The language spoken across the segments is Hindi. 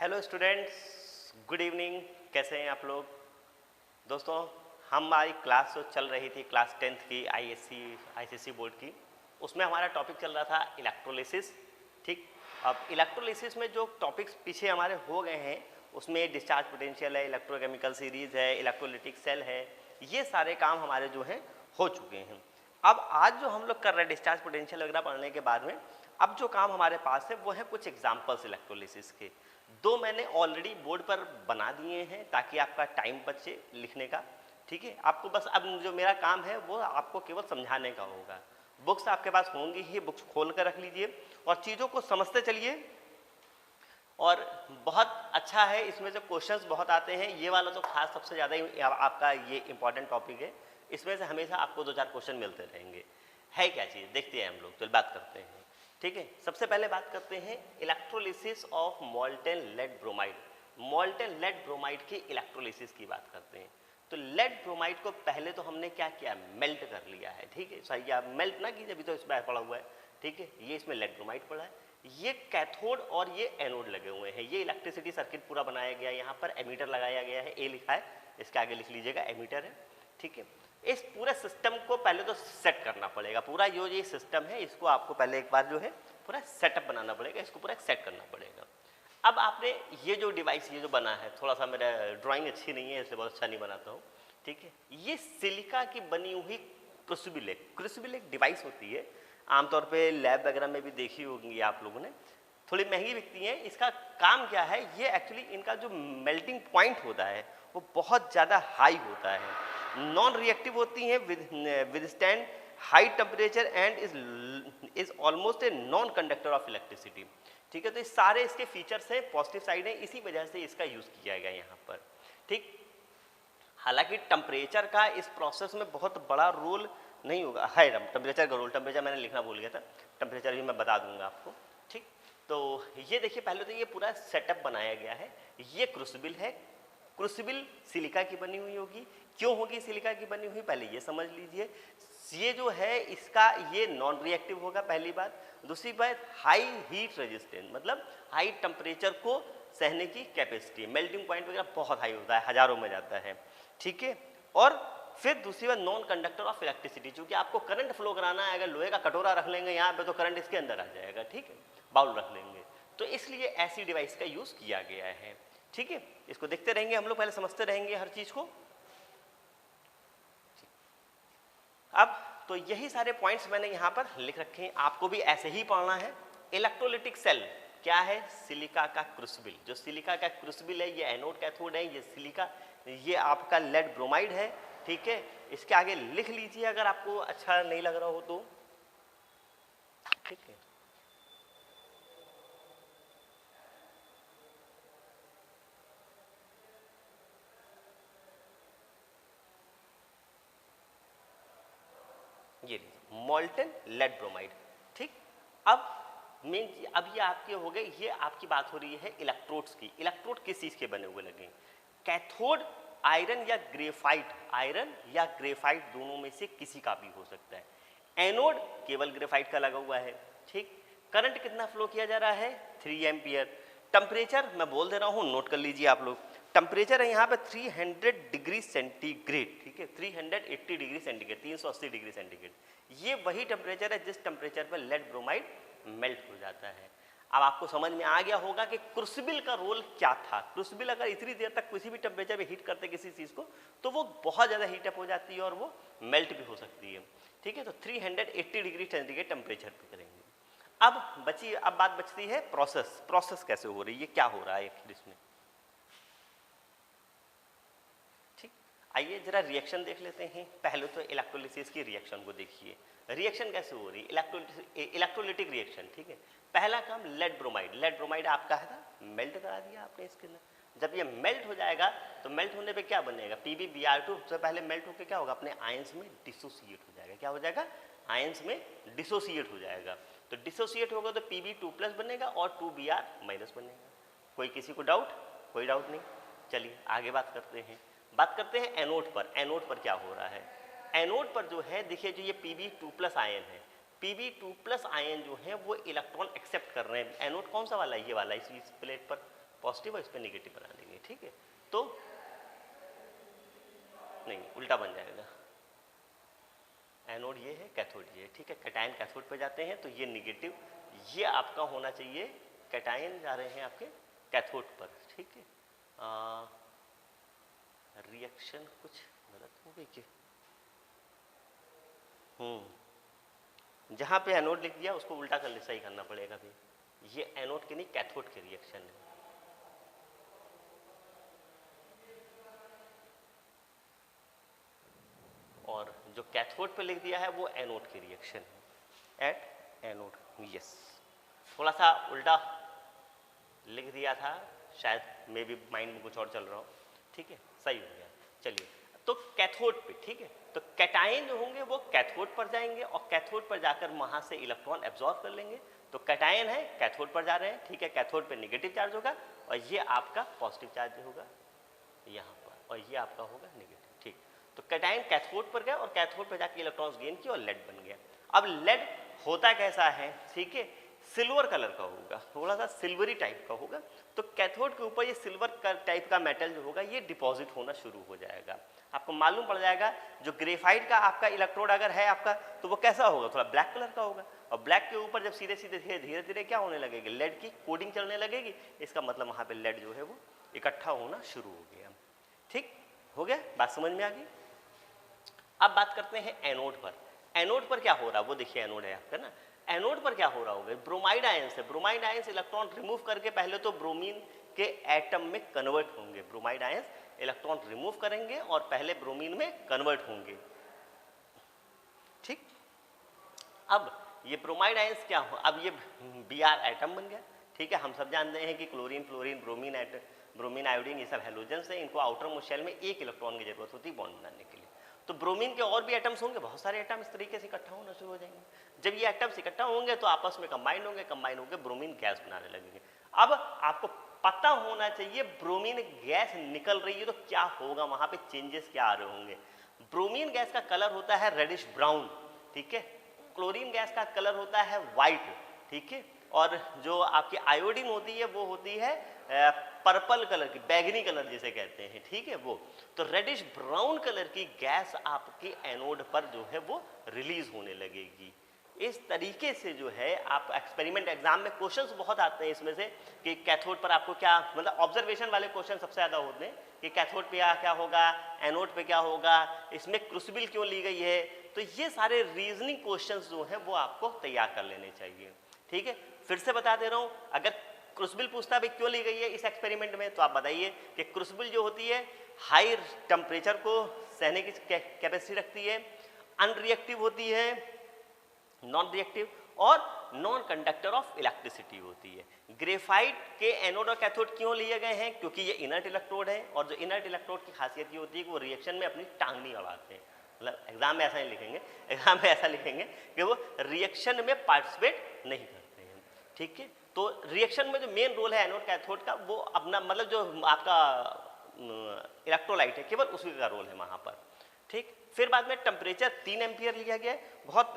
Hello students, good evening. कैसे हैं आप लोग? दोस्तों, हमारी क्लास जो चल रही थी क्लास 10th की आईसीएसई बोर्ड की, उसमें हमारा टॉपिक चल रहा था इलेक्ट्रोलिसिस। ठीक, अब इलेक्ट्रोलिसिस में जो टॉपिक्स पीछे हमारे हो गए हैं उसमें डिस्चार्ज पोटेंशियल है, इलेक्ट्रोकेमिकल सीरीज है, इलेक्ट्रोलिटिक सेल है, ये सारे काम हमारे जो हैं हो चुके हैं। अब आज जो हम लोग कर रहे हैं डिस्चार्ज पोटेंशियल वगैरह पढ़ने के बाद में, अब जो काम हमारे पास है वो है कुछ एग्जाम्पल्स इलेक्ट्रोलिसिस के। दो मैंने ऑलरेडी बोर्ड पर बना दिए हैं ताकि आपका टाइम बचे लिखने का। ठीक है, आपको बस अब जो मेरा काम है वो आपको केवल समझाने का होगा। बुक्स आपके पास होंगी ही, बुक्स खोल कर रख लीजिए और चीज़ों को समझते चलिए। और बहुत अच्छा है, इसमें जो क्वेश्चंस बहुत आते हैं, ये वाला तो खास सबसे ज़्यादा आपका ये इंपॉर्टेंट टॉपिक है। इसमें से हमेशा आपको 2-4 क्वेश्चन मिलते रहेंगे। है क्या चीज़, देखते हैं हम लोग, तो बात करते हैं। ठीक है, सबसे पहले बात करते हैं electrolysis of molten lead bromide. Molten lead bromide की इलेक्ट्रोलिसिस की बात करते हैं। तो लेड ब्रोमाइड को पहले तो हमने क्या किया, मेल्ट कर लिया है। ठीक है, सही, आप मेल्ट ना कीजिए, अभी तो इसमें पड़ा हुआ है। ठीक है, ये इसमें लेड ब्रोमाइड पड़ा है, ये कैथोड और ये एनोड लगे हुए हैं। ये इलेक्ट्रिसिटी सर्किट पूरा बनाया गया है, यहाँ पर एमीटर लगाया गया है, ए लिखा है, इसके आगे लिख लीजिएगा एमीटर है। ठीक है, इस पूरे सिस्टम को पहले तो सेट करना पड़ेगा। पूरा जो ये सिस्टम है इसको आपको पहले एक बार जो है पूरा सेटअप बनाना पड़ेगा, इसको पूरा सेट करना पड़ेगा। अब आपने ये जो डिवाइस ये जो बना है, थोड़ा सा मेरा ड्राइंग अच्छी नहीं है इसलिए बहुत अच्छा नहीं बनाता हूँ। ठीक है, ये सिलिका की बनी हुई क्रूसिबल एक डिवाइस होती है, आमतौर पे लैब वगैरह में भी देखी होगी आप लोगों ने, थोड़ी महंगी बिकती हैं। इसका काम क्या है, ये एक्चुअली इनका जो मेल्टिंग पॉइंट होता है वो बहुत ज़्यादा हाई होता है, नॉन रिएक्टिव होती हैं, withstand high temperature and is almost a non conductor of electricity. ठीक है, तो ये सारे इसके फीचर्स हैं, पॉजिटिव साइड है, इसी वजह से इसका यूज़ किया गया यहाँ पर। ठीक, हालांकि टेम्परेचर का इस प्रोसेस में बहुत बड़ा रोल नहीं होगा, है टेम्परेचर का रोल, टेम्परेचर मैंने लिखना भूल गया था, टेम्परेचर भी मैं बता दूंगा आपको। ठीक, तो ये देखिए, पहले तो ये पूरा सेटअप बनाया गया है। ये क्रूसिबल है, क्रूसिबल सिलिका की बनी हुई होगी। क्यों होगी सिलिका की बनी हुई, पहले ये समझ लीजिए। ये जो है इसका ये नॉन रिएक्टिव होगा, पहली बात। दूसरी बात, हाई हीट रेजिस्टेंस, मतलब हाई टेम्परेचर को सहने की कैपेसिटी, मेल्टिंग पॉइंट वगैरह बहुत हाई होता है, हजारों में जाता है। ठीक है, और फिर दूसरी बात, नॉन कंडक्टर ऑफ इलेक्ट्रिसिटी, क्योंकि आपको करंट फ्लो कराना है, अगर लोहे का कटोरा रख लेंगे यहाँ पे तो करंट इसके अंदर आ जाएगा। ठीक है, बाउल रख लेंगे, तो इसलिए ऐसी डिवाइस का यूज किया गया है। ठीक है, इसको देखते रहेंगे हम लोग, पहले समझते रहेंगे हर चीज को। अब तो यही सारे पॉइंट्स मैंने यहाँ पर लिख रखे हैं, आपको भी ऐसे ही पढ़ना है। इलेक्ट्रोलिटिक सेल क्या है, सिलिका का क्रूसिबल। जो सिलिका का क्रूसिबल है, ये एनोड कैथोड है, ये सिलिका, ये आपका लेड ब्रोमाइड है। ठीक है, इसके आगे लिख लीजिए अगर आपको अच्छा नहीं लग रहा हो तो। ठीक है, ये मोल्टेन लेड ब्रोमाइड। ठीक, अब मेन, अब ये आपके हो गए, ये आपकी बात हो रही है इलेक्ट्रोड्स की। इलेक्ट्रोड किस चीज के बने हुए लगे, कैथोड आयरन या ग्रेफाइट, आयरन या ग्रेफाइट दोनों में से किसी का भी हो सकता है। एनोड केवल ग्रेफाइट का लगा हुआ है। ठीक, करंट कितना फ्लो किया जा रहा है, 3 एम्पियर। टेम्परेचर मैं बोल दे रहा हूँ, नोट कर लीजिए आप लोग। टेम्परेचर है यहाँ पे 300 डिग्री सेंटीग्रेड। ठीक है, 380 डिग्री सेंटीग्रेड, 380 डिग्री सेंटीग्रेड। ये वही टेम्परेचर है जिस टेम्परेचर पर लेड ब्रोमाइड मेल्ट हो जाता है। अब आपको समझ में आ गया होगा कि क्रूसिबल का रोल क्या था। क्रूसिबल अगर इतनी देर तक किसी भी टेम्परेचर पे हीट करते किसी चीज को, तो वो बहुत ज्यादा हीट अप हो जाती है और वो मेल्ट भी हो सकती है। ठीक है, तो 380 डिग्री सेंटीग्रेड टेम्परेचर पे करेंगे। अब बात बचती है प्रोसेस कैसे हो रही है, क्या हो रहा है इसमें। ठीक, आइए जरा रिएक्शन देख लेते हैं। पहले तो इलेक्ट्रोलिसिस की रिएक्शन को देखिए, रिएक्शन कैसे हो रही है, इलेक्ट्रोलिटिक रिएक्शन। ठीक है, पहला काम लेड ब्रोमाइड आपका है था, मेल्ट करा दिया आपने इसके अंदर। जब ये मेल्ट हो जाएगा तो मेल्ट होने पे क्या बनेगा, PbBr2 से पहले मेल्ट होकर क्या होगा, अपने आयंस में डिसोसिएट हो जाएगा। क्या हो जाएगा, आयंस में डिसोसिएट हो जाएगा। तो डिसोसिएट होगा तो Pb2+ बनेगा और 2Br- बनेगा। कोई किसी को डाउट, कोई डाउट नहीं। चलिए आगे बात करते हैं एनोड पर। एनोड पर क्या हो रहा है, एनोड पर जो है देखिए, जो ये Pb2+ आयन है, Pb2+ आयन जो है वो इलेक्ट्रॉन एक्सेप्ट कर रहे हैं। एनोड कौन सा वाला है, ये वाला, इस प्लेट पर पॉजिटिव और इस पर निगेटिव बना देंगे, ठीक है। तो नहीं, उल्टा बन जाएगा, एनोड ये है, कैथोड ये है, ठीक है। कैटायन कैथोड पे जाते हैं तो ये निगेटिव, ये आपका होना चाहिए, कैटायन जा रहे हैं आपके कैथोड पर, ठीक है। रिएक्शन कुछ गलत हो गई कि जहाँ पे एनोड लिख दिया उसको उल्टा कर सही करना पड़ेगा भी, ये एनोड के नहीं कैथोड के रिएक्शन है। और जो कैथोड पे लिख दिया है वो एनोड की रिएक्शन है, एट एनोड, यस। थोड़ा सा उल्टा लिख दिया था, शायद मे बी माइंड में कुछ और चल रहा हो, ठीक है, सही हो गया। चलिए, तो कैथोड पे, ठीक है, तो कैटायन जो होंगे वो कैथोड पर जाएंगे और कैथोड पर जाकर वहां से इलेक्ट्रॉन एब्जॉर्ब कर लेंगे। तो कैटायन है, कैथोड पर जा रहे हैं, ठीक है, कैथोड पे नेगेटिव चार्ज होगा और ये आपका पॉजिटिव चार्ज होगा यहाँ पर, और ये आपका होगा नेगेटिव, ठीक। तो कैटायन कैथोड पर गया और कैथोड पर जाके इलेक्ट्रॉन्स गेन किया और लेड बन गया। अब लेड होता कैसा है, ठीक है, सिल्वर कलर का होगा, थोड़ा सा सिल्वरी टाइप का होगा। तो कैथोड के ऊपर ये सिल्वर टाइप का मेटल जो होगा ये डिपॉजिट होना शुरू हो जाएगा। आपको मालूम पड़ जाएगा जो ग्रेफाइट का आपका इलेक्ट्रोड अगर है आपका तो वो कैसा होगा, थोड़ा ब्लैक कलर का होगा। और ब्लैक के ऊपर जब सीधे सीधे धीरे धीरे क्या होने लगेगी, लेड की कोडिंग चलने लगेगी। इसका मतलब वहाँ पे लेड जो है वो इकट्ठा होना शुरू हो गया। ठीक हो गया, बात समझ में आ गई। अब बात करते हैं एनोड पर। एनोड पर क्या हो रहा है वो देखिए, एनोड है आपका ना, एनोड पर क्या हो रहा होगा, ब्रोमाइड आयंस है। ब्रोमाइड आयंस इलेक्ट्रॉन रिमूव करके पहले तो ब्रोमीन के एटम में कन्वर्ट होंगे। ब्रोमाइड आयंस इलेक्ट्रॉन रिमूव करेंगे और पहले ब्रोमीन में कन्वर्ट होंगे, ठीक। अब ये ब्रोमाइड आयंस क्या हो, अब ये Br एटम बन गया, ठीक है। हम सब जानते हैं कि क्लोरीन, फ्लोरीन, ब्रोमीन, आयोडीन ये सब हैलोजेंस हैं। इनको आउटर मोस्ट शेल में एक इलेक्ट्रॉन की जरूरत होती है बॉन्ड बनाने के लिए। तो ब्रोमीन के और भी एटम्स होंगे, बहुत सारे एटम इस तरीके से इकट्ठा होना शुरू हो जाएंगे। जब ये एटम्स इकट्ठा होंगे तो आपस में कंबाइंड होंगे ब्रोमीन गैस बनाने लगेंगे। अब आपको पता होना चाहिए ब्रोमीन गैस निकल रही है तो क्या होगा, वहां पे चेंजेस क्या आ रहे होंगे। ब्रोमीन गैस का कलर होता है रेडिश ब्राउन, ठीक है। क्लोरीन गैस का कलर होता है वाइट, ठीक है। और जो आपकी आयोडीन होती है वो होती है पर्पल कलर की, बैगनी कलर जिसे कहते हैं, ठीक है वो। तो रेडिश ब्राउन कलर की गैस आपके एनोड पर जो है वो रिलीज होने लगेगी। इस तरीके से जो है आप एक्सपेरिमेंट एग्जाम में क्वेश्चंस बहुत आते हैं इसमें से कि कैथोड पर आपको क्या, मतलब ऑब्जर्वेशन वाले क्वेश्चन सबसे ज्यादा होते हैं कि कैथोड पे क्या होगा, एनोड पे क्या होगा, इसमें क्रूसिबल क्यों ली गई है। तो ये सारे रीजनिंग क्वेश्चंस जो हैं वो आपको तैयार कर लेने चाहिए, ठीक है। फिर से बता दे रहा हूं, अगर क्रूसिबल पूछता है क्यों ली गई है इस एक्सपेरिमेंट में, तो आप बताइए कि क्रूसिबल जो होती है हाई टेम्परेचर को सहने की कैपेसिटी रखती है, अनरिएक्टिव होती है, नॉन रिएक्टिव और नॉन कंडक्टर ऑफ इलेक्ट्रिसिटी होती है। ग्रेफाइट के एनोड और कैथोड क्यों लिए गए हैं, क्योंकि ये इनर्ट इलेक्ट्रोड है और जो इनर्ट इलेक्ट्रोड की खासियत ये होती है कि वो रिएक्शन में अपनी टांग नहीं अड़ाते हैं। मतलब एग्जाम में ऐसा नहीं लिखेंगे, एग्जाम में ऐसा लिखेंगे कि वो रिएक्शन में पार्टिसिपेट नहीं करते हैं, ठीक है। तो रिएक्शन में जो मेन रोल है एनोड कैथोड का, वो अपना मतलब जो आपका इलेक्ट्रोलाइट है केवल उसी का रोल है वहां पर, ठीक। फिर बाद में टेम्परेचर 3 एम्पियर लिया गया है, बहुत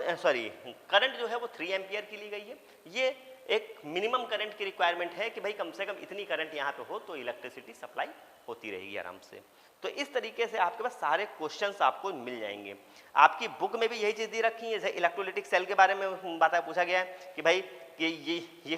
करंट जो है वो 3 एम्पियर की ली गई है। ये एक मिनिमम करंट की रिक्वायरमेंट है कि भाई कम से कम इतनी करंट यहाँ पे हो तो इलेक्ट्रिसिटी सप्लाई होती रहेगी आराम से। तो इस तरीके से आपके पास सारे क्वेश्चंस आपको मिल जाएंगे। आपकी बुक में भी यही चीज़ दी रखी है, जैसे इलेक्ट्रोलिटिक सेल के बारे में बात पूछा गया है कि भाई कि ये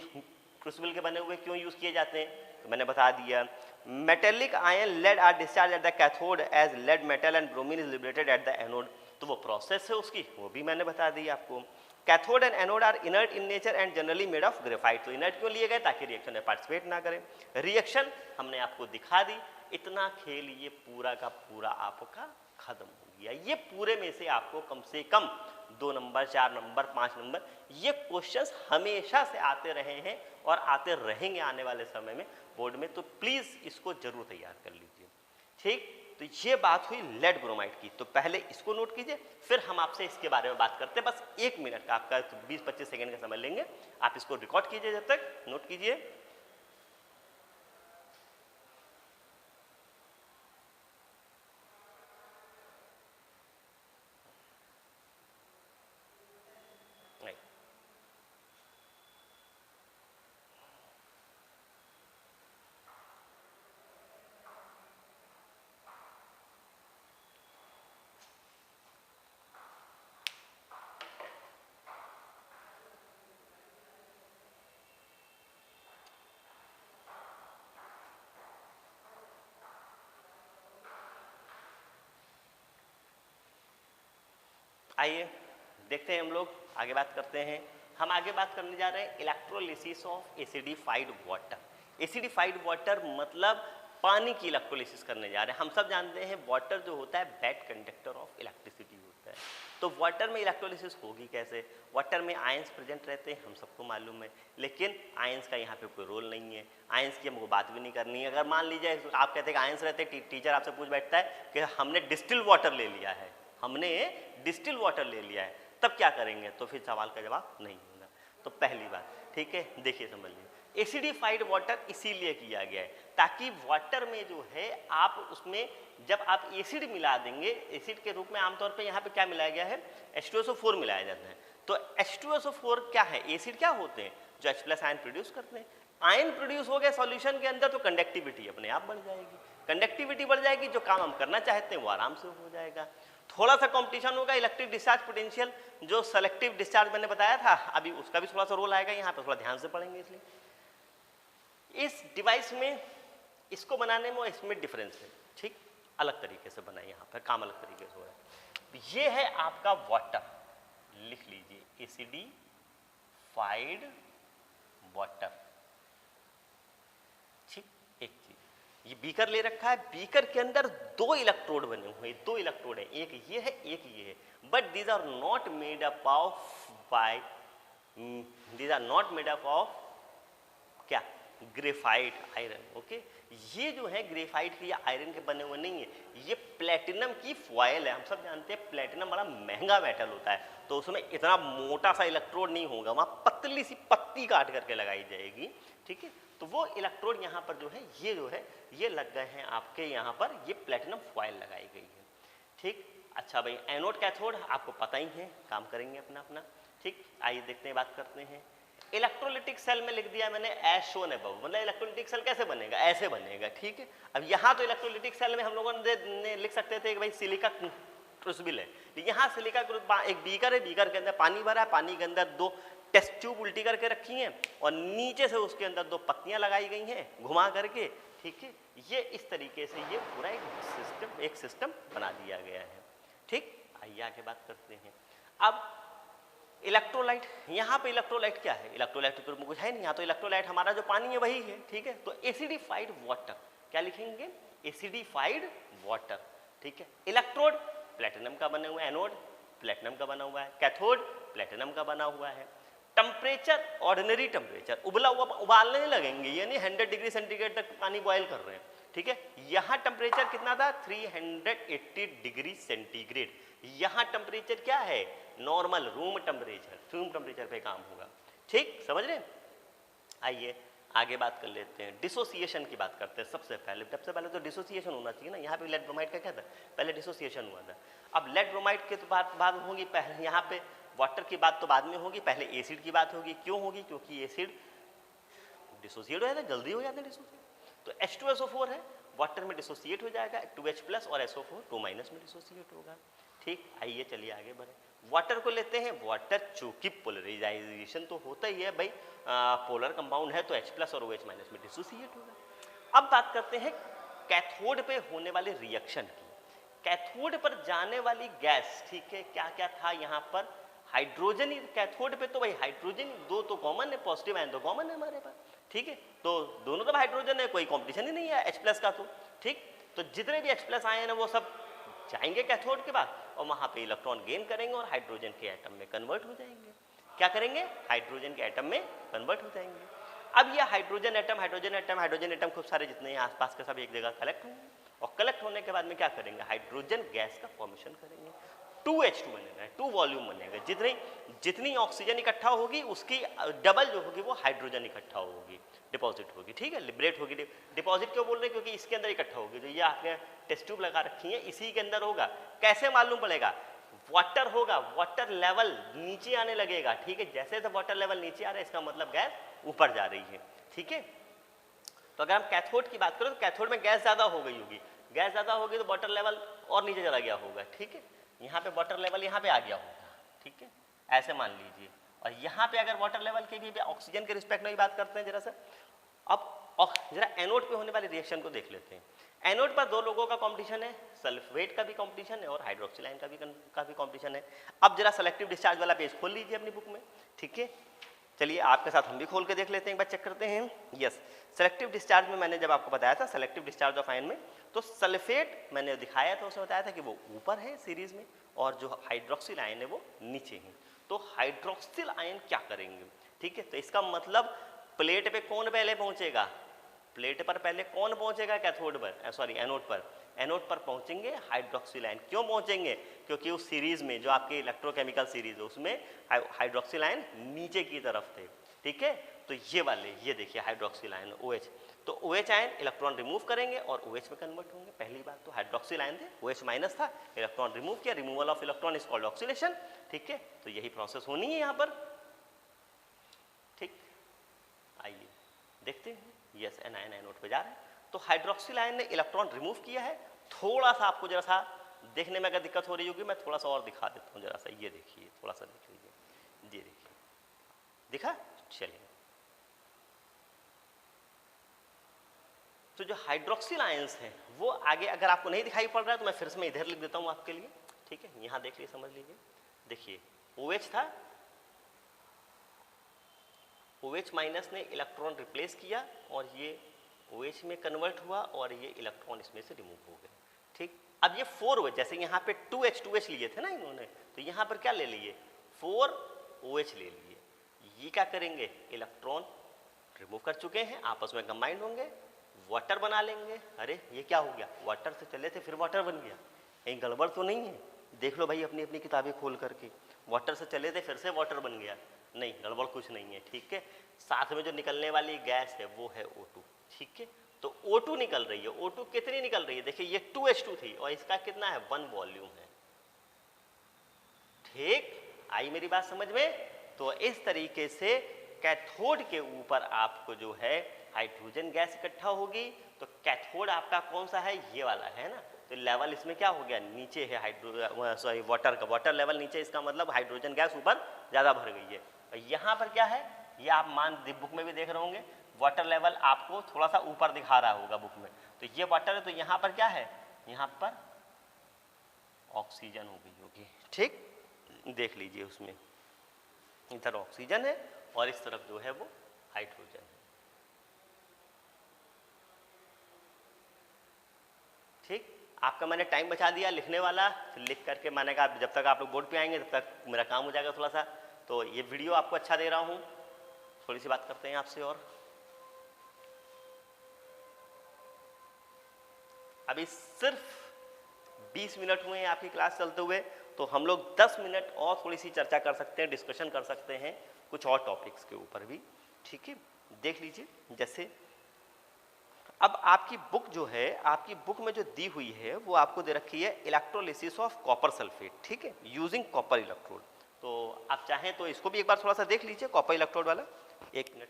क्रूसिबल के बने हुए क्यों यूज़ किए जाते हैं, तो मैंने बता दिया। Metallic ion lead are discharge at the cathode as lead metal and bromine is liberated at the anode, तो वो प्रोसेस है उसकी, वो भी मैंने बता दी आपको। Cathode and anode are inert in nature and generally made of graphite, तो इनर्ट क्यों लिए गए, ताकि रिएक्शन में पार्टिसिपेट ना करें। रिएक्शन हमने आपको दिखा दी। इतना खेल ये पूरा का पूरा आपका खत्म हो गया। ये पूरे में से आपको कम से कम 2 नंबर, 4 नंबर, 5 नंबर ये क्वेश्चंस हमेशा से आते रहे हैं और आते रहेंगे आने वाले समय में बोर्ड में, तो प्लीज इसको जरूर तैयार कर लीजिए, ठीक। तो ये बात हुई लेड ब्रोमाइड की, तो पहले इसको नोट कीजिए, फिर हम आपसे इसके बारे में बात करते हैं। बस 1 मिनट का आपका 20-25 सेकंड का समय लेंगे, आप इसको रिकॉर्ड कीजिए, जब तक नोट कीजिए। आइए देखते हैं हम लोग आगे बात करते हैं। हम आगे बात करने जा रहे हैं electrolysis of acidified water. Acidified water मतलब पानी की इलेक्ट्रोलिसिस करने जा रहे हैं। हम सब जानते हैं वाटर जो होता है बैड कंडक्टर ऑफ इलेक्ट्रिसिटी होता है। तो वाटर में इलेक्ट्रोलिसिस होगी कैसे? वाटर में आयंस प्रेजेंट रहते हैं, हम सबको मालूम है, लेकिन आयंस का यहाँ पे कोई रोल नहीं है। आयंस की हमको बात भी नहीं करनी है। अगर मान लीजिए आप कहते हैं कि आयंस रहते हैं, टीचर आपसे पूछ बैठता है कि हमने डिस्टिल वाटर ले लिया है, हमने डिस्टिल वाटर ले लिया है, तब क्या करेंगे? तो फिर सवाल का जवाब नहीं होगा। तो पहली बात, ठीक है, देखिए समझिए, एसिडिफाइड वाटर इसीलिए किया गया है ताकि वाटर में जो है आप उसमें जब आप एसिड मिला देंगे, एसिड के रूप में आमतौर पे यहाँ पे क्या मिलाया गया है? H2SO4 मिलाया जाता है। तो H2SO4 क्या है? एसिड क्या होते हैं? जो H+ आयन प्रोड्यूस करते हैं। आयन प्रोड्यूस हो गया सॉल्यूशन के अंदर तो कंडक्टिविटी अपने आप बढ़ जाएगी। कंडक्टिविटी बढ़ जाएगी, जो काम हम करना चाहते हैं वो आराम से हो जाएगा। थोड़ा सा कंपटीशन होगा, इलेक्ट्रिक डिस्चार्ज पोटेंशियल जो सेलेक्टिव डिस्चार्ज मैंने बताया था, अभी उसका भी थोड़ा सा रोल आएगा, यहाँ पे थोड़ा ध्यान से पढ़ेंगे। इसलिए इस डिवाइस में इसको बनाने में इसमें डिफरेंस है, ठीक, अलग तरीके से बना है, यहाँ पर काम अलग तरीके से हो रहा है। ये है आपका वाटर, लिख लीजिए एसिडिफाइड वाटर, ठीक। एक चीज, ये बीकर ले रखा है, बीकर के अंदर दो इलेक्ट्रोड बने हुए हैं, दो इलेक्ट्रोड है, एक ये है एक ये है, but these are not made up of by, these are not made up of क्या? Graphite iron, okay. ये जो है ग्रेफाइट के या आयरन के बने हुए नहीं है, ये प्लेटिनम की फॉयल है। हम सब जानते हैं प्लेटिनम बड़ा महंगा मेटल होता है, तो उसमें इतना मोटा सा इलेक्ट्रोड नहीं होगा, वहाँ पतली सी पत्ती काट करके लगाई जाएगी, ठीक है। तो वो इलेक्ट्रोड यहाँ पर जो है ये लग गए हैं आपके यहाँ पर, ये प्लेटिनम फॉयल लगाई गई है, ठीक। अच्छा भाई, एनोड कैथोड आपको पता ही है, काम करेंगे अपना अपना, ठीक। आइए देखते हैं, बात करते हैं। इलेक्ट्रोलिटिक सेल में लिख दिया मैंने एज शोन अबव, मतलब इलेक्ट्रोलिटिक सेल कैसे बनेगा? ऐसे बनेगा, ठीक है। अब यहाँ तो इलेक्ट्रोलिटिक सेल में हम लोगों ने लिख सकते थे कि भाई सिलिका क्रूसिबल है, यहाँ सिलिका एक बीकर है, बीकर के अंदर पानी भरा है, पानी के अंदर दो टेस्ट ट्यूब उल्टी करके रखी हैं और नीचे से उसके अंदर दो पत्तियां लगाई गई हैं घुमा करके, ठीक है। ये इस तरीके से ये पूरा एक सिस्टम बना दिया गया है, ठीक। आइए आगे बात करते हैं। अब इलेक्ट्रोलाइट, यहाँ पे इलेक्ट्रोलाइट क्या है? इलेक्ट्रोलाइट तो कुछ है नहीं, यहाँ तो इलेक्ट्रोलाइट हमारा जो पानी है वही है, ठीक है। तो एसिडिफाइड वाटर, क्या लिखेंगे? एसिडिफाइड वाटर, ठीक है। इलेक्ट्रोड प्लेटिनम का बना हुआ है, एनोड प्लेटिनम का बना हुआ है, कैथोड प्लेटिनम का बना हुआ है। टेम्परेचर ऑर्डिनरी टेम्परेचर, उबला हुआ उबालने नहीं लगेंगे, यानी 100 डिग्री सेंटीग्रेड तक पानी बॉयल कर रहे हैं, ठीक है। यहाँ टेम्परेचर कितना था? 380 डिग्री सेंटीग्रेड। यहाँ टेम्परेचर क्या है? नॉर्मल रूम टेम्परेचर पे काम होगा, ठीक, समझ रहे हैं। आइए आगे बात कर लेते हैं, डिसोसिएशन की बात करते हैं। सबसे पहले तो डिसोसिएशन होना चाहिए ना। यहाँ पे लेड ब्रोमाइड का क्या था? पहले डिसोसिएशन हुआ था। अब लेड ब्रोमाइड की तो बात होगी पहले, यहाँ पे वाटर की बात तो बाद में होगी, पहले एसिड की बात होगी। क्यों होगी? क्योंकि एसिड डिसोसिएट हो जाता है, जल्दी हो जाता है डिसोसिएट। तो H2SO4 है, वाटर में डिसोसिएट हो जाएगा, 2H+ और SO4 2- में डिसोसिएट होगा, ठीक। आइए चलिए आगे बढ़े। वाटर को लेते हैं, वाटर चूंकि पोलराइजेशन तो होता ही है भाई, पोलर कंपाउंड है तो H+ और OH- में डिसोसिएट होगा। अब बात करते हैं कैथोड पे होने वाले रिएक्शन की। कैथोड पर जाने वाली गैस, ठीक है, क्या क्या था यहाँ पर? हाइड्रोजन ही कैथोड पे, तो भाई हाइड्रोजन दो तो कॉमन है, पॉजिटिव आयन तो कॉमन है हमारे पास, ठीक है। तो दोनों तरफ हाइड्रोजन है, कोई कंपटीशन ही नहीं है H+ का, तो ठीक। तो जितने भी H+ आयन है वो सब जाएंगे कैथोड के बाद और वहां पे इलेक्ट्रॉन गेन करेंगे और हाइड्रोजन के एटम में कन्वर्ट हो जाएंगे। क्या करेंगे? हाइड्रोजन के एटम में कन्वर्ट हो जाएंगे। अब ये हाइड्रोजन एटम खूब सारे जितने आसपास के सब एक जगह कलेक्ट होंगे और कलेक्ट होने के बाद में क्या करेंगे? हाइड्रोजन गैस का फॉर्मेशन करेंगे, 2H2 बनेगा, 2 वॉल्यूम बनेगा। जितनी ऑक्सीजन इकट्ठा होगी उसकी डबल जो होगी वो हाइड्रोजन इकट्ठा होगी, डिपॉजिट होगी, ठीक है, लिबरेट होगी। डिपॉजिट क्यों बोल रहे हैं? क्योंकि इसके अंदर इकट्ठा होगी। तो ये आपने टेस्ट ट्यूब लगा रखी है, इसी के अंदर होगा। कैसे मालूम पड़ेगा? वाटर होगा, वाटर लेवल नीचे आने लगेगा, ठीक है। जैसे जैसे वाटर लेवल नीचे आ रहा है इसका मतलब गैस ऊपर जा रही है, ठीक है। तो अगर हम कैथोड की बात करें तो कैथोड में गैस ज्यादा हो गई होगी, गैस ज्यादा होगी तो वाटर लेवल और नीचे चला गया होगा, ठीक है। यहाँ पे वाटर लेवल यहाँ पे आ गया होगा, ठीक है, ऐसे मान लीजिए। और यहाँ पे अगर वाटर लेवल के भी ऑक्सीजन के रिस्पेक्ट में भी बात करते हैं जरा सा। अब जरा एनोड पे होने वाले रिएक्शन को देख लेते हैं। एनोड पर दो लोगों का कंपटीशन है, सल्फेट का भी कंपटीशन है और हाइड्रोक्सिल आयन का भी कंपटीशन है। अब जरा सेलेक्टिव डिस्चार्ज वाला पेज खोल लीजिए अपनी बुक में, ठीक है। चलिए आपके साथ हम भी खोल के देख लेते हैं, एक बार चेक करते हैं। यस, सेलेक्टिव डिस्चार्ज में मैंने जब आपको बताया था सेलेक्टिव डिस्चार्ज ऑफ आयन में, तो सल्फेट मैंने दिखाया था, उसमें बताया था कि वो ऊपर है सीरीज में और जो हाइड्रोक्सिल आयन है वो नीचे है। तो हाइड्रोक्सिल आयन क्या करेंगे, ठीक है। तो इसका मतलब प्लेट पे कौन पहले पहुंचेगा, प्लेट पर पहले कौन पहुंचेगा, कैथोड पर, सॉरी एनोड पर, एनोड पर पहुंचेंगे हाइड्रोक्सिल आयन। क्यों पहुंचेंगे, क्योंकि उस सीरीज में जो आपकी इलेक्ट्रोकेमिकल सीरीज है उसमें हाइड्रोक्सिल आयन नीचे की तरफ थे, ठीक है। तो ये वाले, ये देखिए हाइड्रोक्सिल आयन OH, तो OH आयन इलेक्ट्रॉन रिमूव करेंगे और OH में कन्वर्ट होंगे। पहली बात तो हाइड्रोक्सिल आयन थे, OH माइनस था, इलेक्ट्रॉन रिमूव किया, removal of electron is called oxidation, ठीक है। तो यही प्रोसेस होनी है यहाँ पर, ठीक। आइए देखते हैं। यस, एनायन एनोड पे जा रहे हैं, तो हाइड्रोक्सिल आयन ने इलेक्ट्रॉन रिमूव किया है। थोड़ा सा आपको जरा सा देखने में अगर दिक्कत हो रही होगी, मैं थोड़ा सा और दिखा देता हूँ जरा सा, ये देखिए, थोड़ा सा देख लीजिए, ये देखिए, दिखा। चलिए, तो जो हाइड्रोक्सिल आयंस हैं वो आगे, अगर आपको नहीं दिखाई पड़ रहा है तो मैं फिर से मैं इधर लिख देता हूँ आपके लिए, ठीक है। यहाँ देख लीजिए, समझ लीजिए, देखिए OH था, OH माइनस ने इलेक्ट्रॉन रिप्लेस किया और ये OH में कन्वर्ट हुआ और ये इलेक्ट्रॉन इसमें से रिमूव हो गए, ठीक। अब ये 4OH, जैसे यहाँ पे 2H लिए थे ना इन्होंने, तो यहाँ पर क्या ले लिए, 4OH ले लिए। ये क्या करेंगे, इलेक्ट्रॉन रिमूव कर चुके हैं, आपस में कंबाइंड होंगे, वाटर बना लेंगे। अरे ये क्या हो गया, वाटर से चले थे फिर वाटर बन गया, कहीं गड़बड़ तो नहीं है। देख लो भाई अपनी अपनी किताबें खोल करके, वाटर से चले थे फिर से वाटर बन गया, नहीं गड़बड़ कुछ नहीं है, ठीक है। साथ में जो निकलने वाली गैस है वो है O2, ठीक है। तो O2 निकल रही है, O2 कितनी निकल रही है, देखिए ये 2H2 थी और इसका कितना है, 1 वॉल्यूम है, ठीक। आई मेरी बात समझ में। तो इस तरीके से कैथोड के ऊपर आपको जो है हाइड्रोजन गैस इकट्ठा होगी। तो कैथोड आपका कौन सा है, ये वाला है ना, तो लेवल इसमें क्या हो गया, नीचे है सॉरी वाटर का, वाटर लेवल नीचे, इसका मतलब हाइड्रोजन गैस ऊपर ज़्यादा भर गई है। और यहाँ पर क्या है, ये आप बुक में भी देख रहे होंगे, वाटर लेवल आपको थोड़ा सा ऊपर दिखा रहा होगा बुक में, तो ये वाटर है, तो यहाँ पर क्या है, यहाँ पर ऑक्सीजन हो गई होगी, ठीक। देख लीजिए उसमें इधर ऑक्सीजन है और इस तरफ जो है वो हाइड्रोजन है, ठीक। आपका मैंने टाइम बचा दिया लिखने वाला, फिर लिख करके मैंने कहा जब तक आप लोग बोर्ड पे आएंगे तब तक मेरा काम हो जाएगा थोड़ा सा। तो ये वीडियो आपको अच्छा दे रहा हूँ, थोड़ी सी बात करते हैं आपसे। और अभी सिर्फ 20 मिनट हुए हैं आपकी क्लास चलते हुए, तो हम लोग 10 मिनट और थोड़ी सी चर्चा कर सकते हैं, डिस्कशन कर सकते हैं कुछ और टॉपिक्स के ऊपर भी, ठीक है। देख लीजिए, जैसे अब आपकी बुक जो है, आपकी बुक में जो दी हुई है वो आपको दे रखी है इलेक्ट्रोलिसिस ऑफ कॉपर सल्फेट, ठीक है, यूजिंग कॉपर इलेक्ट्रोड। तो आप चाहें तो इसको भी एक बार थोड़ा सा देख लीजिए, कॉपर इलेक्ट्रोड वाला। एक minute,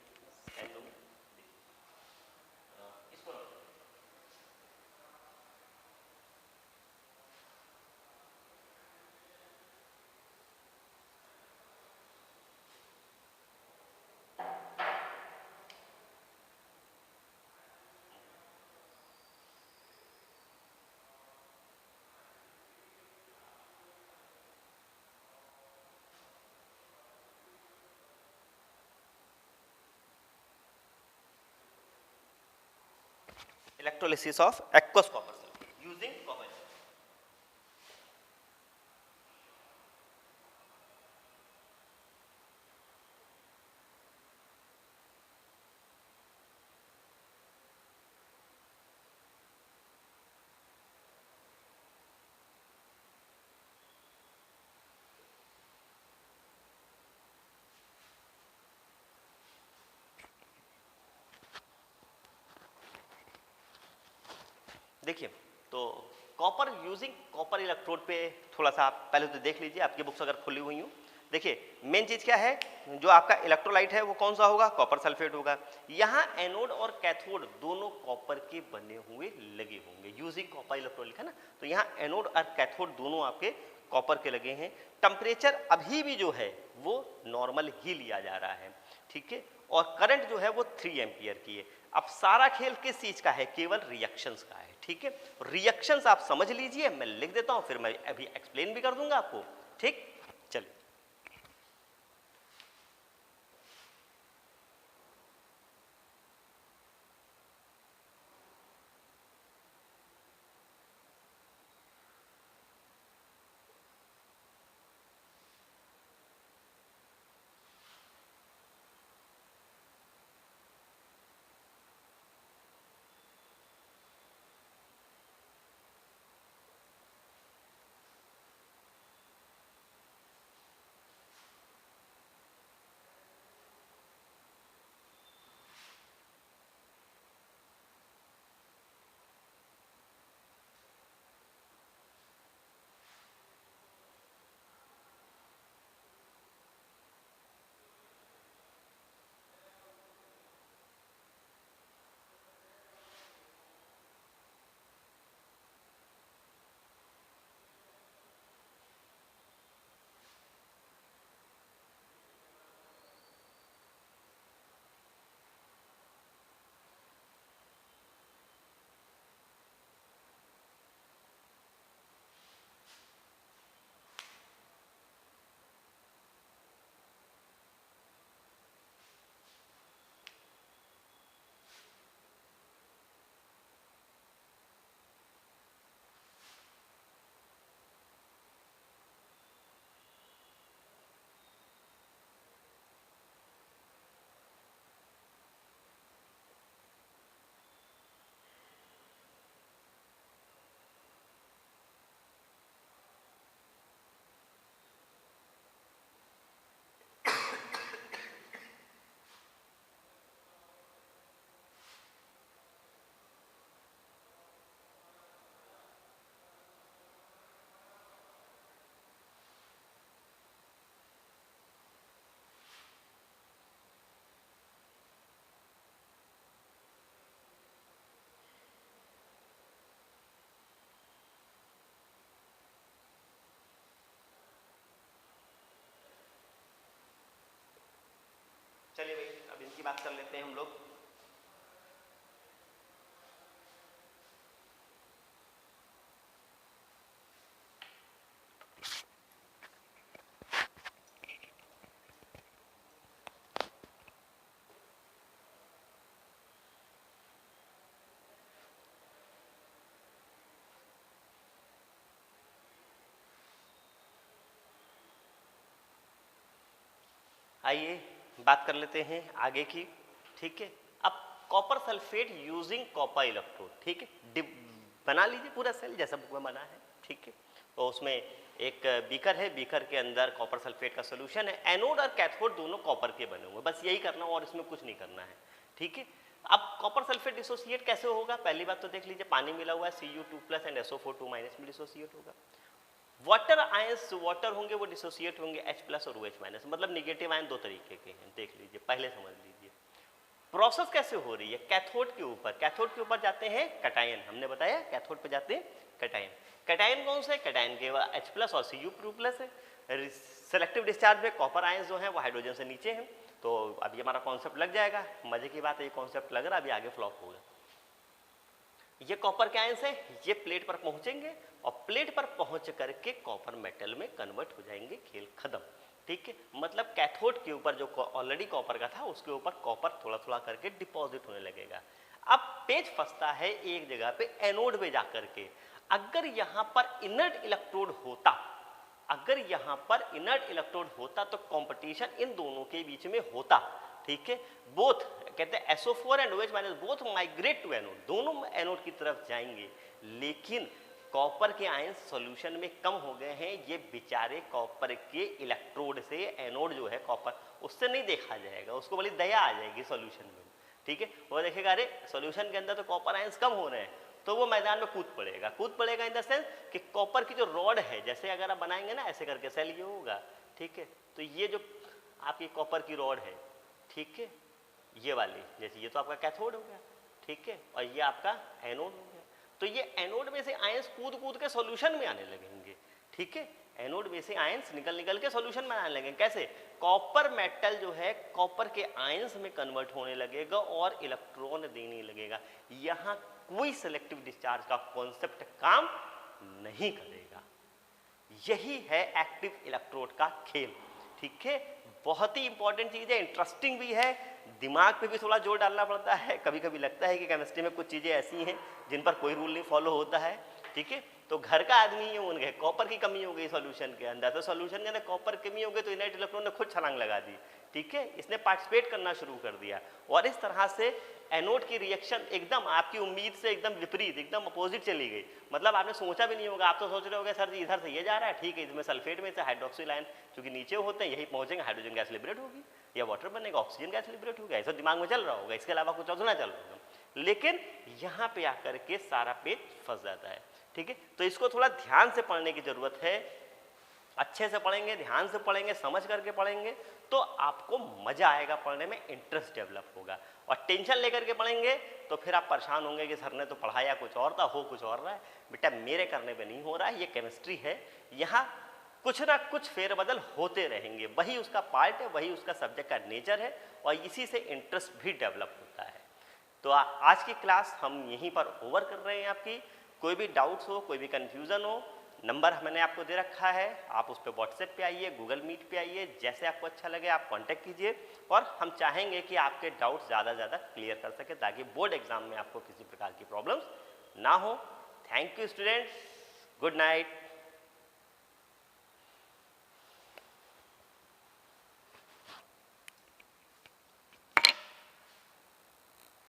electrolysis of aqueous copper sulfate using copper. देखिए, तो कॉपर यूजिंग कॉपर इलेक्ट्रोड पे थोड़ा सा आप पहले तो देख लीजिए, आपकी बुक्स अगर खुली हुई हो। देखिए मेन चीज क्या है, जो आपका इलेक्ट्रोलाइट है वो कौन सा होगा, कॉपर सल्फेट होगा। यहाँ एनोड और कैथोड दोनों कॉपर के बने हुए लगे होंगे, यूजिंग कॉपर इलेक्ट्रोड लिखा ना, तो यहाँ एनोड और कैथोड दोनों आपके कॉपर के लगे हैं। टेम्परेचर अभी भी जो है वो नॉर्मल ही लिया जा रहा है, ठीक है, और करंट जो है वो 3 एम्पियर की है। अब सारा खेल किस चीज का है, केवल रिएक्शंस का है, ठीक है, रिएक्शंस आप समझ लीजिए, मैं लिख देता हूं, फिर मैं अभी एक्सप्लेन भी कर दूंगा आपको। ठीक, चलिए। चलिए भाई, अब इनकी बात कर लेते हैं हम लोग। आइए बात कर लेते हैं आगे की। ठीक है, अब copper sulphate using copper electrode. ठीक है, बना लीजिए पूरा सेल जैसा बुक में बना है। ठीक है, तो उसमें एक बीकर है, बीकर के अंदर कॉपर सल्फेट का सोल्यूशन है, एनोड और कैथोड दोनों कॉपर के बने हुए, बस यही करना और इसमें कुछ नहीं करना है। ठीक है, अब कॉपर सल्फेट डिसोसिएट कैसे होगा, पहली बात तो देख लीजिए, पानी मिला हुआ है Cu2+ एंड SO4 2- में डिसोसिएट होगा। वाटर आयंस वाटर होंगे वो डिसोसिएट होंगे H+ और OH-, मतलब निगेटिव आयन दो तरीके के हैं, देख लीजिए, पहले समझ लीजिए। प्रोसेस कैसे हो रही है, कैथोड के ऊपर, कैथोड के ऊपर जाते हैं कटायन, हमने बताया कैथोड पे जाते हैं कटायन। कटायन कौन से, कटायन के H+ और Cu2+ है। सेलेक्टिव डिस्चार्ज में कॉपर आयंस जो है वो हाइड्रोजन से नीचे हैं। तो अभी हमारा कॉन्सेप्ट लग जाएगा, मजे की बात है, ये कॉन्सेप्ट लग रहा है, अभी आगे फ्लॉप होगा। ये कॉपर के आयंस है, ये प्लेट पर पहुंचेंगे और प्लेट पर पहुंच करके कॉपर मेटल में कन्वर्ट हो जाएंगे, खेल खत्म। ठीक है, मतलब कैथोड के ऊपर जो ऑलरेडी कॉपर का था उसके ऊपर कॉपर थोड़ा थोड़ा करके डिपॉजिट होने लगेगा। अब पेज फंसता है एक जगह पे, एनोड पे जाकर के। अगर यहां पर इनर्ट इलेक्ट्रोड होता, अगर यहां पर इनर्ट इलेक्ट्रोड होता तो कंपटीशन इन दोनों के बीच में होता। ठीक है, बोथ कहते हैं SO4 and OH- both migrate to anode, दोनों एनोड की तरफ जाएंगे, लेकिन कॉपर के आयंस सॉल्यूशन में कम हो गए हैं। ये बेचारे कॉपर के इलेक्ट्रोड से एनोड जो है कॉपर, उससे नहीं देखा जाएगा, उसको बड़ी दया आ जाएगी सॉल्यूशन में। ठीक है, वो देखेगा अरे सॉल्यूशन के अंदर तो कॉपर आयंस कम हो रहे हैं, तो वो मैदान में कूद पड़ेगा इन द सेंस कि कॉपर की जो रॉड है, जैसे अगर आप बनाएंगे ना ऐसे करके सेल ये होगा। ठीक है, तो ये जो आपकी कॉपर की रॉड है, ठीक है, ये वाली, जैसे ये तो आपका कैथोड हो गया, ठीक है, और ये आपका एनोड हो गया। तो ये एनोड में से आयंस कूद कूद के सॉल्यूशन में आने लगेंगे। ठीक है, एनोड में से आयंस निकल निकल के सॉल्यूशन में आने लगेंगे। कैसे, कॉपर मेटल जो है कॉपर के आयंस में कन्वर्ट होने लगेगा और इलेक्ट्रॉन देने लगेगा। यहाँ कोई सेलेक्टिव डिस्चार्ज का कॉन्सेप्ट काम नहीं करेगा। यही है एक्टिव इलेक्ट्रोड का खेल। ठीक है, बहुत ही इंपॉर्टेंट चीज है, इंटरेस्टिंग भी है, दिमाग पे भी थोड़ा जोर डालना पड़ता है। कभी कभी लगता है कि केमिस्ट्री में कुछ चीजें ऐसी हैं जिन पर कोई रूल नहीं फॉलो होता है। ठीक है, तो घर का आदमी ही होंगे, कॉपर की कमी हो गई सॉल्यूशन के अंदर, तो सॉल्यूशन के अंदर कॉपर की कमी हो गई तो इनर्ट इलेक्ट्रॉन ने खुद छलांग लगा दी। ठीक है, इसने पार्टिसिपेट करना शुरू कर दिया और इस तरह से एनोड की रिएक्शन एकदम आपकी उम्मीद से एकदम विपरीत, एकदम अपोजिट चली गई। मतलब आपने सोचा भी नहीं होगा, आप तो सोच रहे होगे सर जी इधर से ये जा रहा है, ठीक है, इसमें सल्फेट में से हाइड्रोक्सिल आयन क्योंकि नीचे होते हैं, यही पहुंचेंगे, हाइड्रोजन गैस लिबरेट होगी या वाटर बनेगा, ऑक्सीजन गैस लिबरेट होगा, ऐसा दिमाग में चल रहा होगा, इसके अलावा कुछ अधूरा चल रहा होगा। लेकिन यहाँ पे आकर के सारा पेज फंस जाता है। ठीक है, तो इसको थोड़ा ध्यान से पढ़ने की जरूरत है। अच्छे से पढ़ेंगे, ध्यान से पढ़ेंगे, समझ करके पढ़ेंगे तो आपको मजा आएगा पढ़ने में, इंटरेस्ट डेवलप होगा। और टेंशन लेकर के पढ़ेंगे तो फिर आप परेशान होंगे कि सर ने तो पढ़ाया कुछ और था, हो कुछ और रहा है। बेटा मेरे करने पे नहीं हो रहा है, ये केमिस्ट्री है, यहाँ कुछ ना कुछ फेरबदल होते रहेंगे, वही उसका पार्ट है, वही उसका सब्जेक्ट का नेचर है और इसी से इंटरेस्ट भी डेवलप होता है। तो आज की क्लास हम यहीं पर ओवर कर रहे हैं। आपकी कोई भी डाउट्स हो, कोई भी कन्फ्यूज़न हो, नंबर मैंने आपको दे रखा है, आप उस पर व्हाट्सएप पे आइए, गूगल मीट पे आइए, जैसे आपको अच्छा लगे आप कांटेक्ट कीजिए। और हम चाहेंगे कि आपके डाउट्स ज़्यादा से ज़्यादा क्लियर कर सके ताकि बोर्ड एग्जाम में आपको किसी प्रकार की प्रॉब्लम्स ना हो। Thank you students, good night.